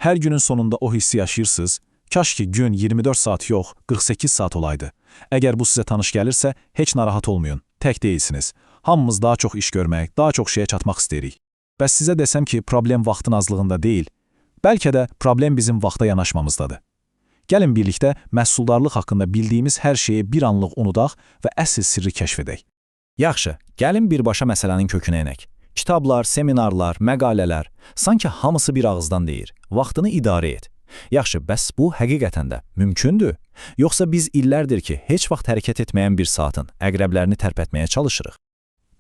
Hər günün sonunda o hissi yaşayırsınız. Kaş ki gün 24 saat yox, 48 saat olaydı. Əgər bu sizə tanış gəlirsə, heç narahat olmayın. Tək deyilsiniz. Hamımız daha çox iş görmək, daha çox şeyə çatmaq istəyirik. Bəs sizə desəm ki, problem vaxtın azlığında deyil, bəlkə də problem bizim vaxta yanaşmamızdadır. Gəlin birlikdə məhsuldarlıq haqqında bildiyimiz hər şeyi bir anlıq unudaq və əsl sirri kəşf edək. Yaxşı, gəlin birbaşa məsələnin kökünə enək. Kitablar, seminarlar, məqalələr, sanki hamısı bir ağızdan deyir. Vaxtını idarə et. Yaxşı, bəs bu həqiqətən də mümkündür? Yoxsa biz illərdir ki, heç vaxt hərəkət etməyən bir saatın əqrəblərini tərpətməyə çalışırıq?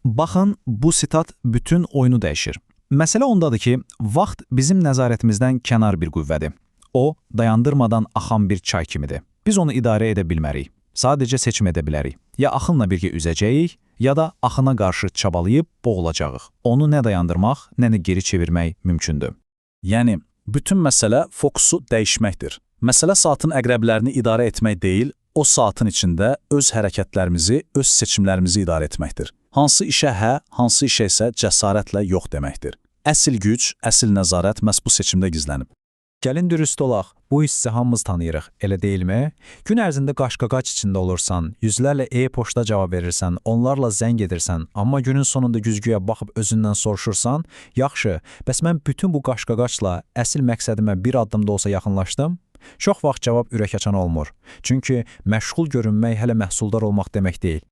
Baxın, bu sitat bütün oyunu dəyişir. Məsələ ondadır ki, vaxt bizim nəzarətimizdən kənar bir qüvvədir. O, dayandırmadan axan bir çay kimidir. Biz onu idarə edə bilmərik. Sadəcə seçim edə bilərik. Ya axınla birgə üzəcəyik, ya da axına qarşı çabalayıb boğulacağıq. Onu nə dayandırmaq, nə də geri çevirmək mümkündür. Yəni, bütün məsələ fokusu dəyişməkdir. Məsələ saatın əqrəblərini idarə etmək deyil, o saatın içində öz hərəkətlərimizi, öz seçimlərimizi idarə etməkdir. Hansı işə hə, hansı işə isə cəsarətlə yox deməkdir. Əsl güc, əsl nəzarət məhz bu seçimdə gizlənib. Gəlin dürüst olaq, bu hissi hamımız tanıyırıq, elə deyilmi? Gün ərzində qaş-qaqaç içində olursan, yüzlərlə e-poçta cavab verirsən, onlarla zəng edirsən, amma günün sonunda güzgüyə baxıb özündən soruşursan, yaxşı, bəs mən bütün bu qaş-qaqaçla əsl məqsədimə bir addım da olsa yaxınlaşdım? Çox vaxt cavab ürək açan olmur. Çünki məşğul görünmək hələ məhsuldar olmaq demək deyil.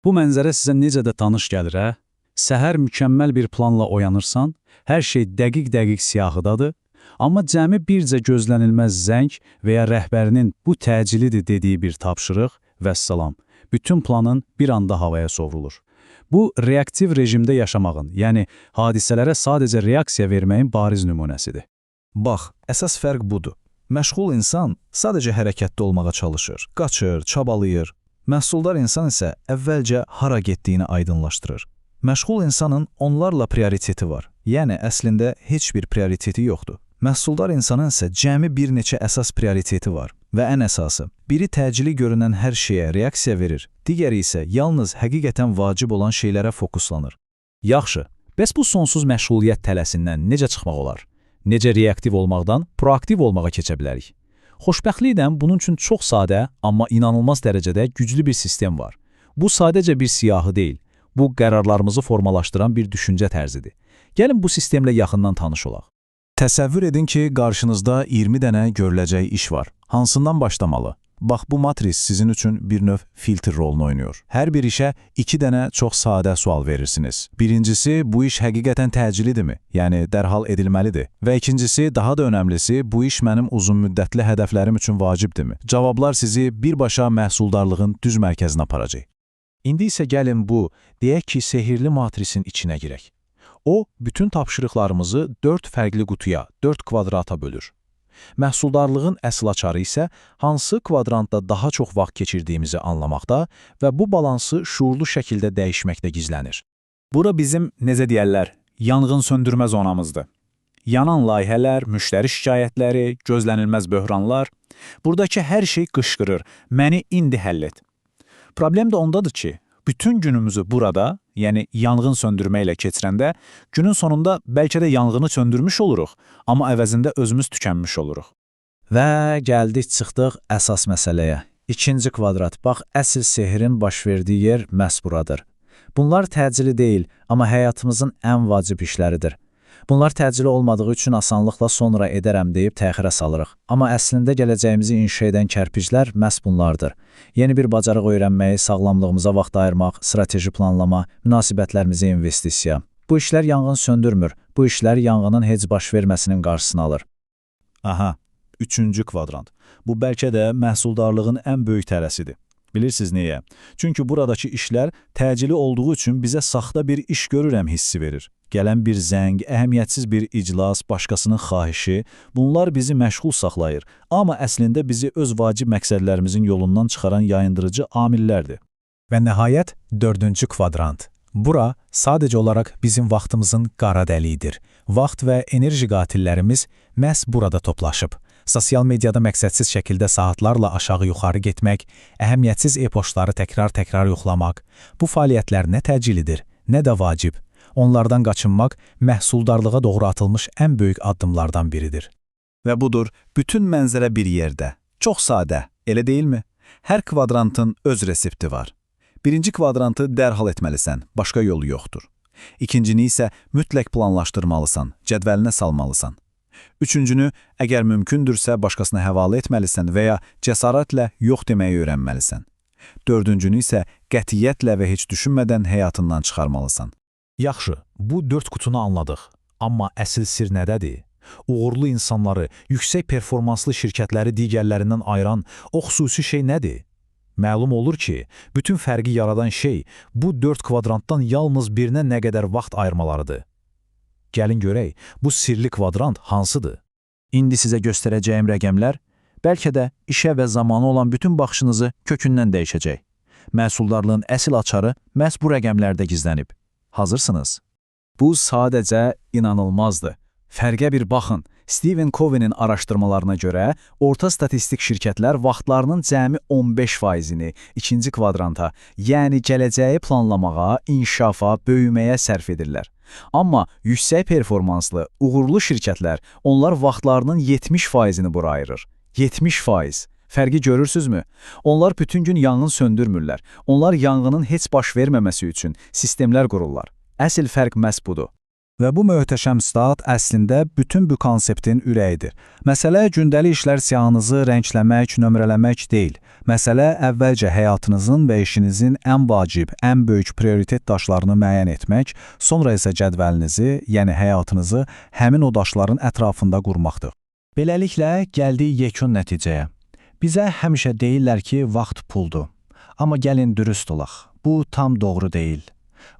Bu mənzərə sizə necə də tanış gəlir, hə? Səhər mükəmməl bir planla oyanırsan, hər şey dəqiq-dəqiq siyahıdadır, amma cəmi bircə gözlənilməz zəng və ya rəhbərinin bu təcilidir dediyi bir tapşırıq və salam, bütün planın bir anda havaya sovrulur. Bu, reaktiv rejimdə yaşamağın, yəni hadisələrə sadəcə reaksiya verməyin bariz nümunəsidir. Bax, əsas fərq budur. Məşğul insan sadəcə hərəkətdə olmağa çalışır, qaçır, çabalayır. Məhsuldar insan isə əvvəlcə hara getdiyini aydınlaşdırır. Məşğul insanın onlarla prioriteti var, yəni əslində heç bir prioriteti yoxdur. Məhsuldar insanın isə cəmi bir neçə əsas prioriteti var və ən əsası, biri təcili görünən hər şeyə reaksiya verir, digəri isə yalnız həqiqətən vacib olan şeylərə fokuslanır. Yaxşı, bəs bu sonsuz məşğuliyyət tələsindən necə çıxmaq olar? Necə reaktiv olmaqdan proaktiv olmağa keçə bilərik? Xoşbəxtliklə bunun üçün çox sadə, amma inanılmaz dərəcədə güclü bir sistem var. Bu sadəcə bir siyahı deyil, bu qərarlarımızı formalaşdıran bir düşüncə tərzidir. Gəlin bu sistemlə yaxından tanış olaq. Təsəvvür edin ki, qarşınızda 20 dənə görüləcək iş var. Hansından başlamalı? Bax, bu matris sizin üçün bir növ filtr rolunu oynayır. Hər bir işə 2 dənə çox sadə sual verirsiniz. Birincisi, bu iş həqiqətən təcilidirmi? Yəni, dərhal edilməlidir. Və ikincisi, daha da önəmlisi, bu iş mənim uzun müddətli hədəflərim üçün vacibdirmi? Cavablar sizi birbaşa məhsuldarlığın düz mərkəzinə aparacaq. İndi isə gəlin bu, deyək ki, sehirli matrisin içinə girək. O, bütün tapşırıqlarımızı 4 fərqli qutuya, 4 kvadrata bölür. Məhsuldarlığın əsl açarı isə hansı kvadrantda daha çox vaxt keçirdiyimizi anlamaqda və bu balansı şuurlu şəkildə dəyişməkdə gizlənir. Bura bizim, necə deyərlər, yanğın söndürmə zonamızdır. Yanan layihələr, müştəri şikayətləri, gözlənilməz böhranlar, buradakı hər şey qışqırır, məni indi həll et. Problem də ondadır ki, bütün günümüzü burada, yəni yanğın söndürmə ilə keçirəndə, günün sonunda bəlkə də yanğını söndürmüş oluruq, amma əvəzində özümüz tükənmiş oluruq. Və gəldik çıxdıq əsas məsələyə. İkinci kvadrat, bax, əsl sehrin baş verdiyi yer məhz buradır. Bunlar təcili deyil, amma həyatımızın ən vacib işləridir. Bunlar təcili olmadığı üçün asanlıqla sonra edərəm deyib təxirə salırıq. Amma əslində gələcəyimizi inşa edən kərpiclər məhz bunlardır. Yeni bir bacarıq öyrənməyi, sağlamlığımıza vaxt ayırmaq, strateji planlama, münasibətlərimizə investisiya. Bu işlər yanğın söndürmür, bu işlər yanğının heç baş verməsinin qarşısını alır. Aha, 3-cü kvadrant. Bu bəlkə də məhsuldarlığın ən böyük tələsidir. Bilirsiniz niyə? Çünki buradakı işlər təcili olduğu üçün bizə saxta bir iş görürəm hissi verir. Gələn bir zəng, əhəmiyyətsiz bir iclas, başqasının xahişi, bunlar bizi məşğul saxlayır, amma əslində bizi öz vacib məqsədlərimizin yolundan çıxaran yayındırıcı amillərdir. Və nəhayət, 4-cü kvadrant. Bura sadəcə olaraq bizim vaxtımızın qara dəliyidir. Vaxt və enerji qatillərimiz məhz burada toplaşıb. Sosial mediada məqsədsiz şəkildə saatlarla aşağı-yuxarı getmək, əhəmiyyətsiz e-poçtları təkrar-təkrar yoxlamaq, bu fəaliyyətlər nə təcilidir, nə də vacib. Onlardan qaçınmaq məhsuldarlığa doğru atılmış ən böyük addımlardan biridir. Və budur, bütün mənzərə bir yerdə. Çox sadə, elə deyilmi? Hər kvadrantın öz resepti var. Birinci kvadrantı dərhal etməlisən, başqa yolu yoxdur. İkincini isə mütləq planlaşdırmalısan, cədvəlinə salmalısan. Üçüncünü, əgər mümkündürsə, başqasına həvalə etməlisən və ya cəsarətlə yox deməyi öyrənməlisən. Dördüncünü isə qətiyyətlə və heç düşünmədən həyatından çıxarmalısan. Yaxşı, bu 4 qutunu anladıq. Amma əsl sir nədədir? Uğurlu insanları, yüksək performanslı şirkətləri digərlərindən ayıran o xüsusi şey nədir? Məlum olur ki, bütün fərqi yaradan şey bu 4 kvadrantdan yalnız birinə nə qədər vaxt ayırmalarıdır. Gəlin görək, bu sirli kvadrant hansıdır? İndi sizə göstərəcəyim rəqəmlər bəlkə də işə və zamana olan bütün baxışınızı kökündən dəyişəcək. Məhsuldarlığın əsl açarı məhz bu rəqəmlərdə gizlənib. Hazırsınız? Bu sadəcə inanılmazdır. Fərqə bir baxın. Stephen Covey'nin araşdırmalarına görə orta statistik şirkətlər vaxtlarının cəmi 15%-ni ikinci kvadranta, yəni gələcəyi planlamağa, inkişafa, böyüməyə sərf edirlər. Amma yüksək performanslı, uğurlu şirkətlər, onlar vaxtlarının 70%-ni bura ayırır. 70%. Fərqi görürsünüzmü? Onlar bütün gün yanğın söndürmürlər. Onlar yanğının heç baş verməməsi üçün sistemlər qururlar. Əsl fərq məhz budur. Və bu möhtəşəm stat əslində bütün bu konseptin ürəyidir. Məsələ gündəlik işlər siyahınızı rəngləmək, nömrələmək deyil. Məsələ əvvəlcə həyatınızın və işinizin ən vacib, ən böyük prioritet daşlarını müəyyən etmək, sonra isə cədvəlinizi, yəni həyatınızı həmin o daşların ətrafında qurmaqdır. Beləliklə, gəldik yekun nəticəyə. Bizə həmişə deyirlər ki, vaxt puldur. Amma gəlin dürüst olaq, bu tam doğru deyil.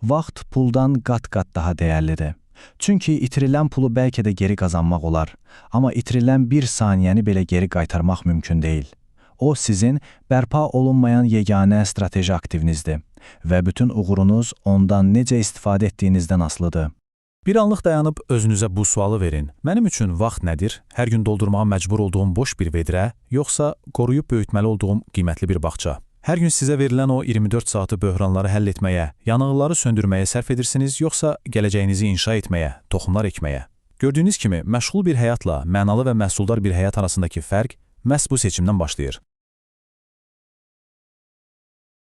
Vaxt puldan qat-qat daha dəyərlidir. Çünki itirilən pulu bəlkə də geri qazanmaq olar, amma itirilən bir saniyəni belə geri qaytarmaq mümkün deyil. O, sizin bərpa olunmayan yeganə strateji aktivinizdir və bütün uğurunuz ondan necə istifadə etdiyinizdən asılıdır. Bir anlıq dayanıb özünüzə bu sualı verin. Mənim üçün vaxt nədir? Hər gün doldurmağa məcbur olduğum boş bir vedrə, yoxsa qoruyub böyütməli olduğum qiymətli bir bağça? Hər gün sizə verilən o 24 saatı böhranları həll etməyə, yanıqları söndürməyə sərf edirsiniz, yoxsa gələcəyinizi inşa etməyə, toxumlar ekməyə? Gördüyünüz kimi, məşğul bir həyatla mənalı və məhsuldar bir həyat arasındakı fərq məhz bu seçimdən başlayır.